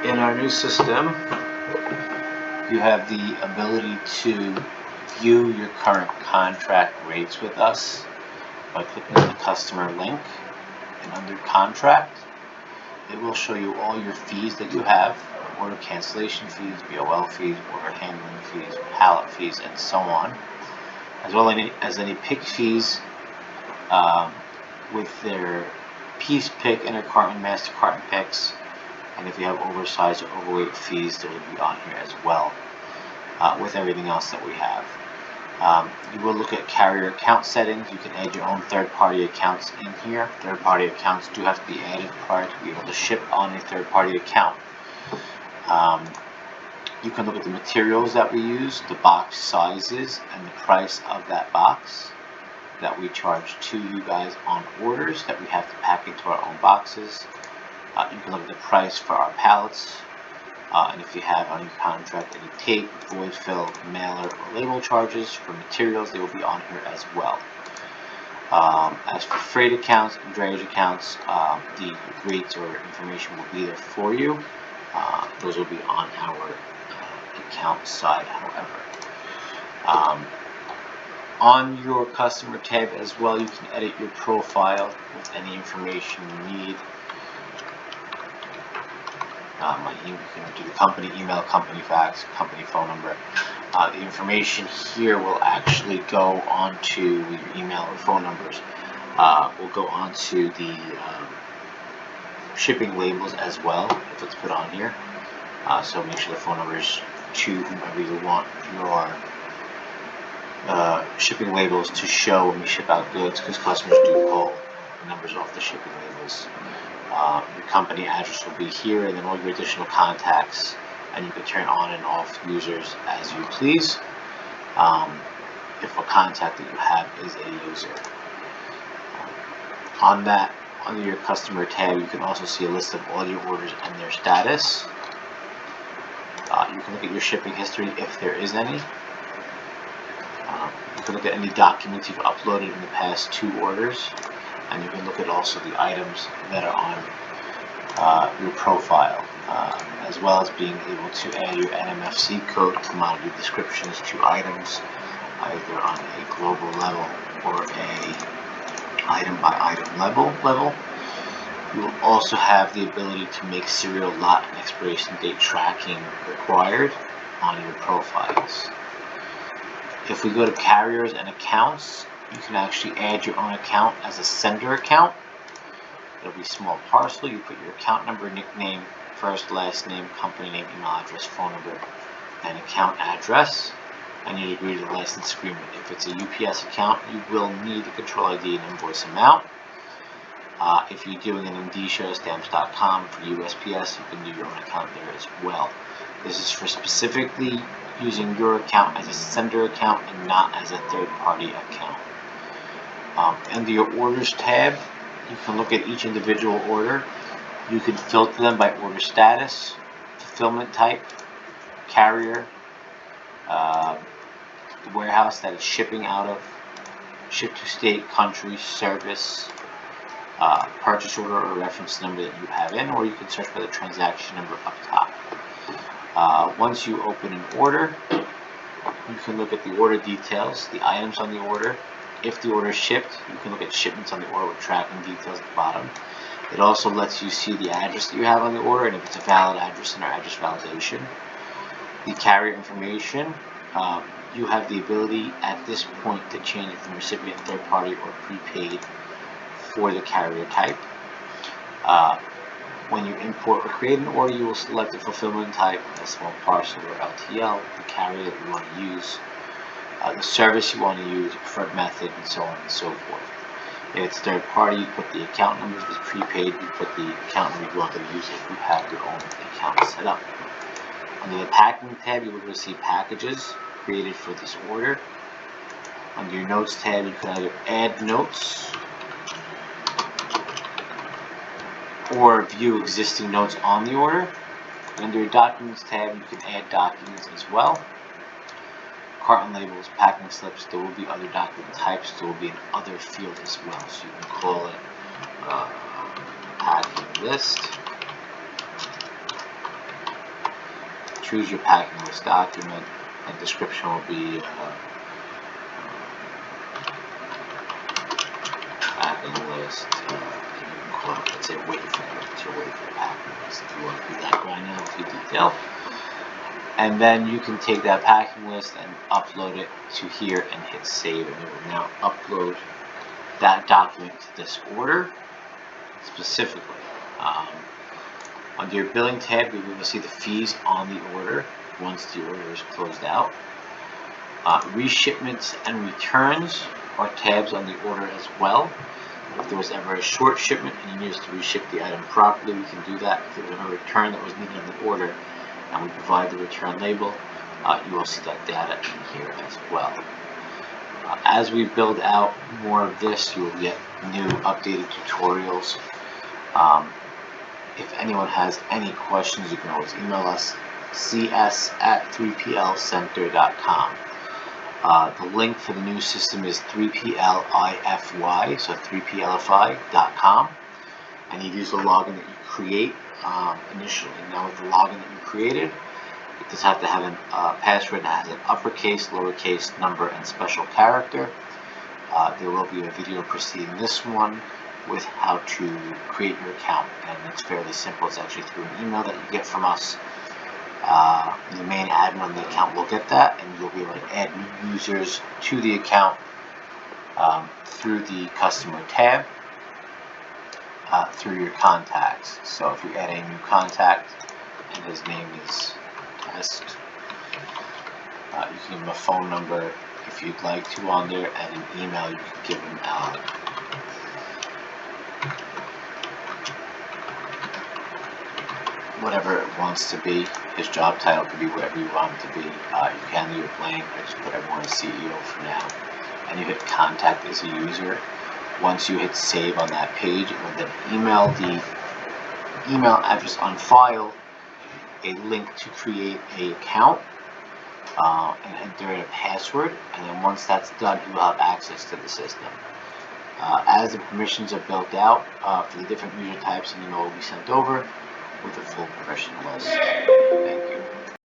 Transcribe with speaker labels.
Speaker 1: In our new system, you have the ability to view your current contract rates with us by clicking on the customer link, and under contract it will show you all your fees that you have: order cancellation fees, BOL fees, order handling fees, pallet fees, and so on, as well as any pick fees with their piece pick, intercarton, master carton picks, and if you have oversized or overweight fees, they will be on here as well, with everything else that we have. You will look at carrier account settings. You can add your own third-party accounts in here. Third-party accounts do have to be added prior to be able to ship on a third-party account. You can look at the materials that we use, the box sizes, and the price of that box that we charge to you guys on orders that we have to pack into our own boxes. You can look at the price for our pallets, and if you have on your contract any tape, void fill, mailer, or label charges for materials, they will be on here as well. As for freight accounts and drayage accounts, the rates or information will be there for you. Those will be on our account side, however. On your customer tab as well, you can edit your profile with any information you need. You can do the company email, company fax, company phone number. The information here will actually go onto your email or phone numbers. Will go onto the shipping labels as well if it's put on here. So make sure the phone numbers to whomever you want your shipping labels to show when you ship out goods, because customers do pull numbers off the shipping labels. Your company address will be here, and then all your additional contacts, and you can turn on and off users as you please if a contact that you have is a user. Under your customer tab, you can also see a list of all your orders and their status. You can look at your shipping history if there is any. You can look at any documents you've uploaded in the past 2 orders, and you can look at also the items that are on your profile, as well as being able to add your NMFC code, commodity descriptions to items, either on a global level or a item by item level. You will also have the ability to make serial lot and expiration date tracking required on your profiles. If we go to carriers and accounts, you can actually add your own account as a sender account. It'll be small parcel. You put your account number, nickname, first, last name, company name, email address, phone number, and account address, and you agree to the license agreement. If it's a UPS account, you will need the control ID and invoice amount. If you're doing an Indicia or Stamps.com for USPS, you can do your own account there as well. This is for specifically using your account as a sender account and not as a third-party account. Under your orders tab, you can look at each individual order. You can filter them by order status, fulfillment type, carrier, the warehouse that it's shipping out of, ship to state, country, service, purchase order or reference number that you have in, or you can search by the transaction number up top. Once you open an order, you can look at the order details, the items on the order. If the order is shipped, you can look at shipments on the order with tracking details at the bottom. It also lets you see the address that you have on the order, and if it's a valid address in our address validation. The carrier information, you have the ability at this point to change it from recipient, third party, or prepaid for the carrier type. When you import or create an order, you will select the fulfillment type, a small parcel or LTL, the carrier that you want to use, the service you want to use, preferred method, and so on and so forth. If it's third party, you put the account number. If it's prepaid, you put the account number you want to use if you have your own account set up. Under the packing tab, you will receive packages created for this order. Under your notes tab, you can either add notes or view existing notes on the order. Under your documents tab, you can add documents as well. Carton labels, packing slips, there will be other document types, there will be an other field as well. So you can call it packing list. choose your packing list document, and description will be packing list. You can call it, let's say, Wayfair. It's your Wayfair packing list if you want to do that right now with your detail. And then you can take that packing list and upload it to here and hit save, and it will now upload that document to this order specifically. Under your billing tab, you'll be able to see the fees on the order once the order is closed out. Reshipments and returns are tabs on the order as well. If there was ever a short shipment and you needed to reship the item properly, we can do that. If there was ever a return that was needed on the order and we provide the return label, you will see that data in here as well. As we build out more of this, you will get new updated tutorials. If anyone has any questions, you can always email us, cs@3plcenter.com. The link for the new system is 3PLIFY, so 3plify.com, and you use the login that you create initially. Now with the login that you created, it does have to have a password that has an uppercase, lowercase, number, and special character. There will be a video preceding this one with how to create your account, and it's fairly simple. It's actually through an email that you get from us. The main admin on the account will get that, and you'll be able to add new users to the account through the customer tab, through your contacts. So if you add a new contact and his name is Test, you can give him a phone number if you'd like to on there, and an email you can give him whatever it wants to be. His job title could be whatever you want it to be. You can leave it blank. I just put everyone as CEO for now. And you hit contact as a user. Once you hit save on that page, it will then email the email address on file a link to create an account and enter in a password. And then once that's done, you will have access to the system. As the permissions are built out for the different user types, an email will be sent over with a full permission list. Thank you.